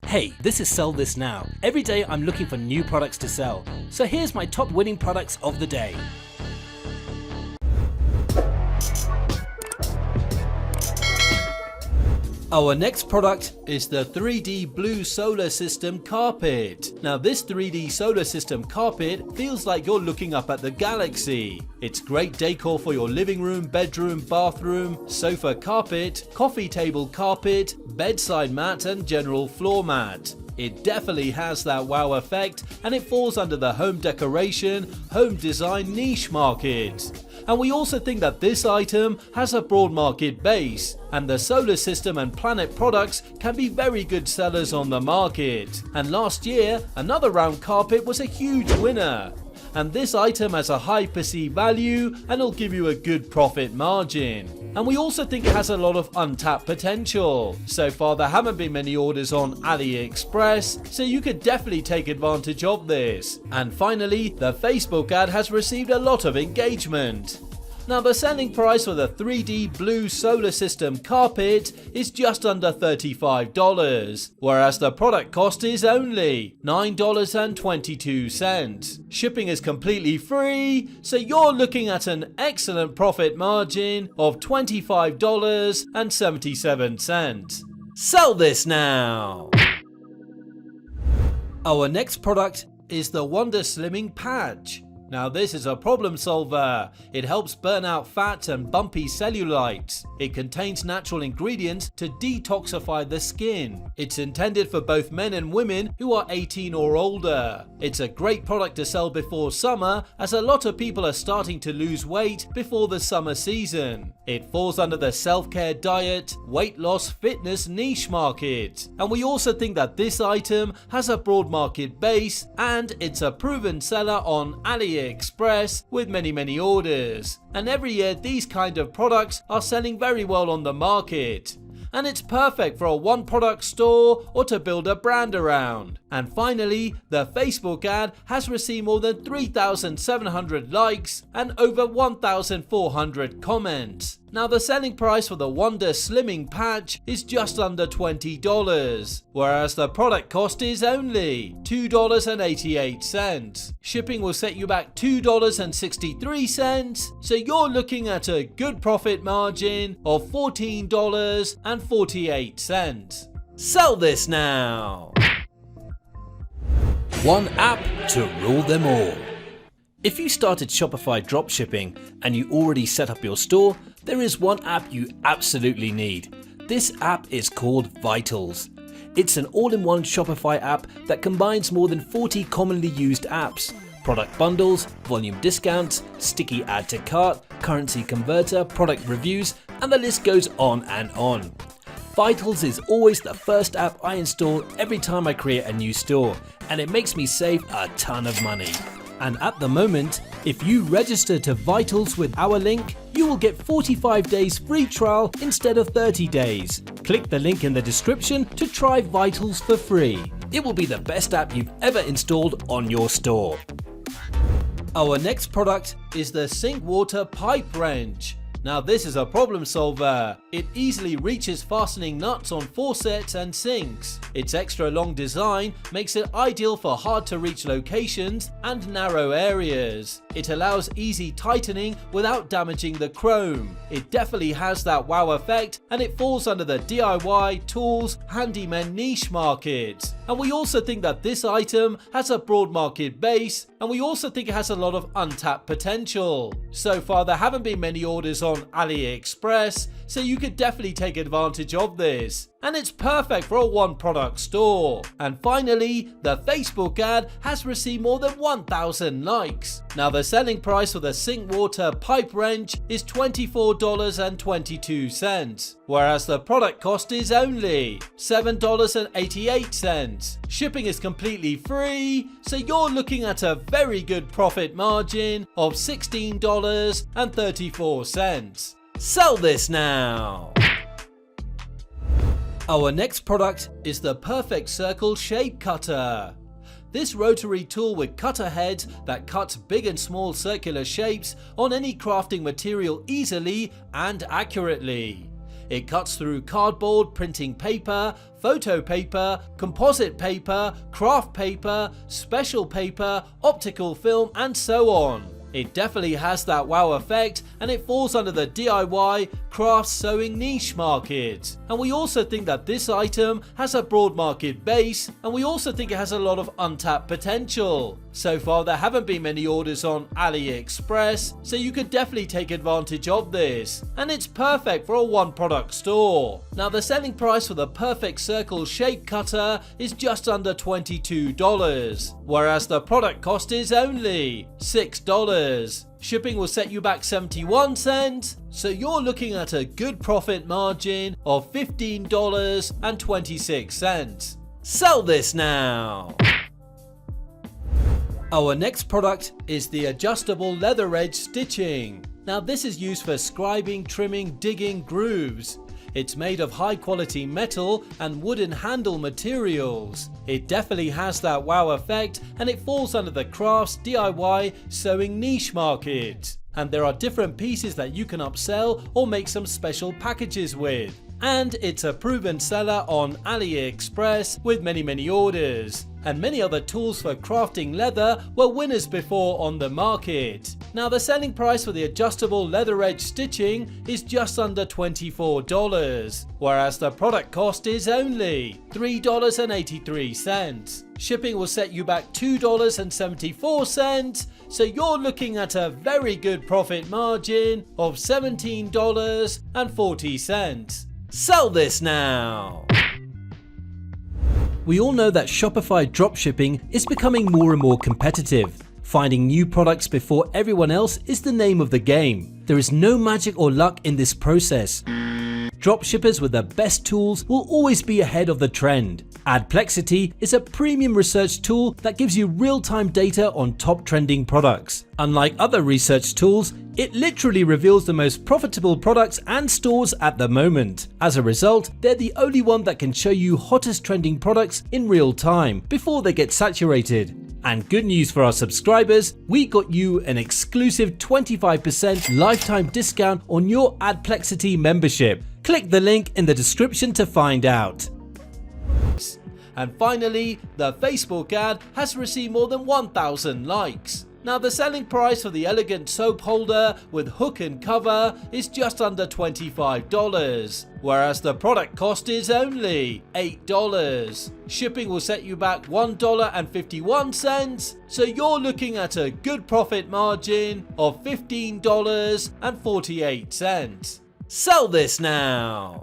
Hey, this is Sell This Now. Every day I'm looking for new products to sell. So here's my top winning products of the day. Our next product is the 3D Blue Solar System Carpet. Now this 3D Solar System Carpet feels like you're looking up at the galaxy. It's great decor for your living room, bedroom, bathroom, sofa carpet, coffee table carpet, bedside mat and general floor mat. It definitely has that wow effect and it falls under the home decoration, home design niche market. And we also think that this item has a broad market base and the solar system and planet products can be very good sellers on the market. And last year, another round carpet was a huge winner. And this item has a high perceived value and it'll give you a good profit margin. And we also think it has a lot of untapped potential. So far there haven't been many orders on AliExpress, so you could definitely take advantage of this. And finally, the Facebook ad has received a lot of engagement. Now the selling price for the 3D Blue Solar System Carpet is just under $35, whereas the product cost is only $9.22. Shipping is completely free, so you're looking at an excellent profit margin of $25.77. Sell this now! Our next product is the Wonder Slimming Patch. Now this is a problem solver. It helps burn out fat and bumpy cellulite. It contains natural ingredients to detoxify the skin. It's intended for both men and women who are 18 or older. It's a great product to sell before summer as a lot of people are starting to lose weight before the summer season. It falls under the self-care diet, weight loss, fitness niche market. And we also think that this item has a broad market base and it's a proven seller on AliExpress with many orders. And every year these kind of products are selling very well on the market. And it's perfect for a one product store or to build a brand around. And finally, the Facebook ad has received more than 3,700 likes and over 1,400 comments. Now the selling price for the Wonder Slimming Patch is just under $20, whereas the product cost is only $2.88. Shipping will set you back $2.63, so you're looking at a good profit margin of $14.48. Sell this now! One app to rule them all. If you started Shopify Dropshipping and you already set up your store, there is one app you absolutely need. This app is called Vitals. It's an all-in-one Shopify app that combines more than 40 commonly used apps, product bundles, volume discounts, sticky add to cart, currency converter, product reviews, and the list goes on and on. Vitals is always the first app I install every time I create a new store, and it makes me save a ton of money. And at the moment, if you register to Vitals with our link, you will get 45 days free trial instead of 30 days. Click the link in the description to try Vitals for free. It will be the best app you've ever installed on your store. Our next product is the Sink Water Pipe Wrench. Now this is a problem solver. It easily reaches fastening nuts on faucets and sinks. Its extra long design makes it ideal for hard to reach locations and narrow areas. It allows easy tightening without damaging the chrome. It definitely has that wow effect and it falls under the DIY, tools, handyman niche market. And we also think that this item has a broad market base and we also think it has a lot of untapped potential. So far there haven't been many orders on AliExpress, so you could definitely take advantage of this. And it's perfect for a one product store. And finally, the Facebook ad has received more than 1,000 likes. Now the selling price for the Sink Water Pipe Wrench is $24.22, whereas the product cost is only $7.88. Shipping is completely free, so you're looking at a very good profit margin of $16.34. Sell this now! Our next product is the Perfect Circle Shape Cutter. This rotary tool with cutter heads that cuts big and small circular shapes on any crafting material easily and accurately. It cuts through cardboard, printing paper, photo paper, composite paper, craft paper, special paper, optical film, and so on. It definitely has that wow effect, and it falls under the DIY craft sewing niche market. And we also think that this item has a broad market base, and we also think it has a lot of untapped potential. So far there haven't been many orders on AliExpress, so you could definitely take advantage of this. And it's perfect for a one product store. Now the selling price for the perfect circle shape cutter is just under $22, whereas the product cost is only $6. Shipping will set you back 71 cents, so you're looking at a good profit margin of $15.26. Sell this now! Our next product is the adjustable leather edge stitching. Now this is used for scribing, trimming, digging grooves. It's made of high quality metal and wooden handle materials. It definitely has that wow effect, and it falls under the crafts DIY sewing niche market. And there are different pieces that you can upsell or make some special packages with. And it's a proven seller on AliExpress with many orders. And many other tools for crafting leather were winners before on the market. Now the selling price for the adjustable leather edge stitching is just under $24, whereas the product cost is only $3.83. Shipping will set you back $2.74, so you're looking at a very good profit margin of $17.40. Sell this now! We all know that Shopify dropshipping is becoming more and more competitive. Finding new products before everyone else is the name of the game. There is no magic or luck in this process. Dropshippers with the best tools will always be ahead of the trend. ADPLEXITY is a premium research tool that gives you real-time data on top trending products. Unlike other research tools, it literally reveals the most profitable products and stores at the moment. As a result, they're the only one that can show you hottest trending products in real time before they get saturated. And good news for our subscribers, we got you an exclusive 25% lifetime discount on your ADPLEXITY membership. Click the link in the description to find out. And finally, the Facebook ad has received more than 1,000 likes. Now the selling price for the elegant soap holder with hook and cover is just under $25, whereas the product cost is only $8. Shipping will set you back $1.51, so you're looking at a good profit margin of $15.48. Sell this now!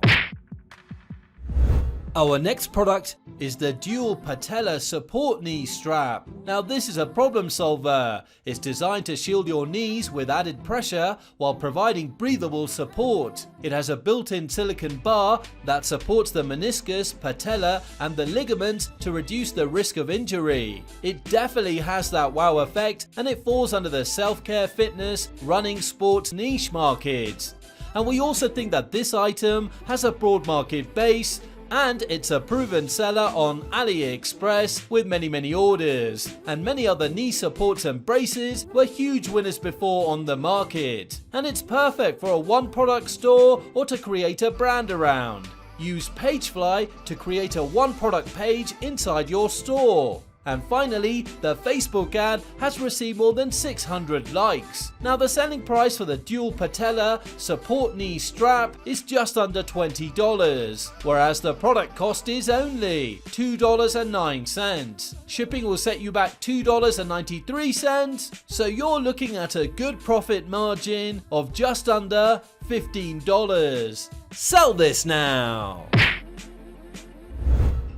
Our next product is the dual patella support knee strap. Now this is a problem solver. It's designed to shield your knees with added pressure while providing breathable support. It has a built-in silicone bar that supports the meniscus, patella, and the ligaments to reduce the risk of injury. It definitely has that wow effect, and it falls under the self-care, fitness, running, sports niche market. And we also think that this item has a broad market base, and it's a proven seller on AliExpress with many orders. And many other knee supports and braces were huge winners before on the market. And it's perfect for a one product store or to create a brand around. Use Pagefly to create a one product page inside your store. And finally, the Facebook ad has received more than 600 likes. Now the selling price for the dual patella support knee strap is just under $20, whereas the product cost is only $2.09. Shipping will set you back $2.93, so you're looking at a good profit margin of just under $15. Sell this now!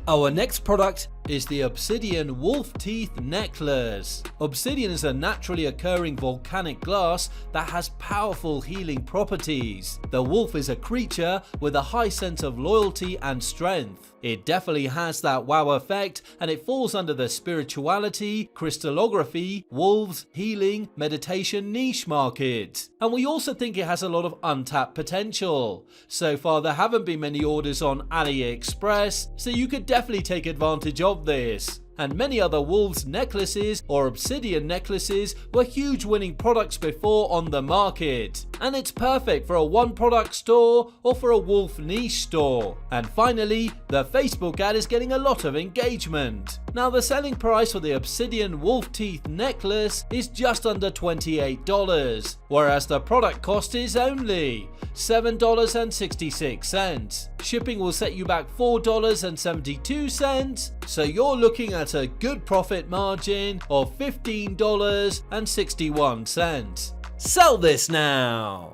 Our next product is the Obsidian Wolf Teeth Necklace. Obsidian is a naturally occurring volcanic glass that has powerful healing properties. The wolf is a creature with a high sense of loyalty and strength. It definitely has that wow effect, and it falls under the spirituality, crystallography, wolves, healing, meditation niche market. And we also think it has a lot of untapped potential. So far there haven't been many orders on AliExpress, so you could definitely take advantage of this. and many other wolves necklaces or obsidian necklaces were huge winning products before on the market. And it's perfect for a one product store or for a wolf niche store. And finally, the Facebook ad is getting a lot of engagement. Now the selling price for the obsidian wolf teeth necklace is just under $28, whereas the product cost is only $7.66. Shipping will set you back $4.72, so you're looking at a good profit margin of $15.61. Sell this now!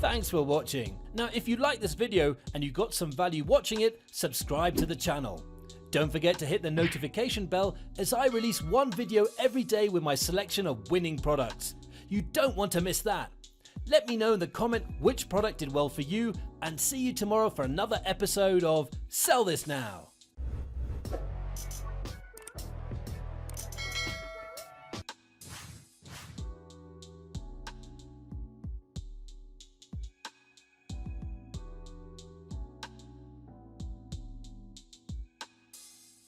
Thanks for watching. Now if you like this video and you got some value watching it, subscribe to the channel. Don't forget to hit the notification bell as I release one video every day with my selection of winning products. You don't want to miss that. Let me know in the comment which product did well for you, and see you tomorrow for another episode of Sell This Now.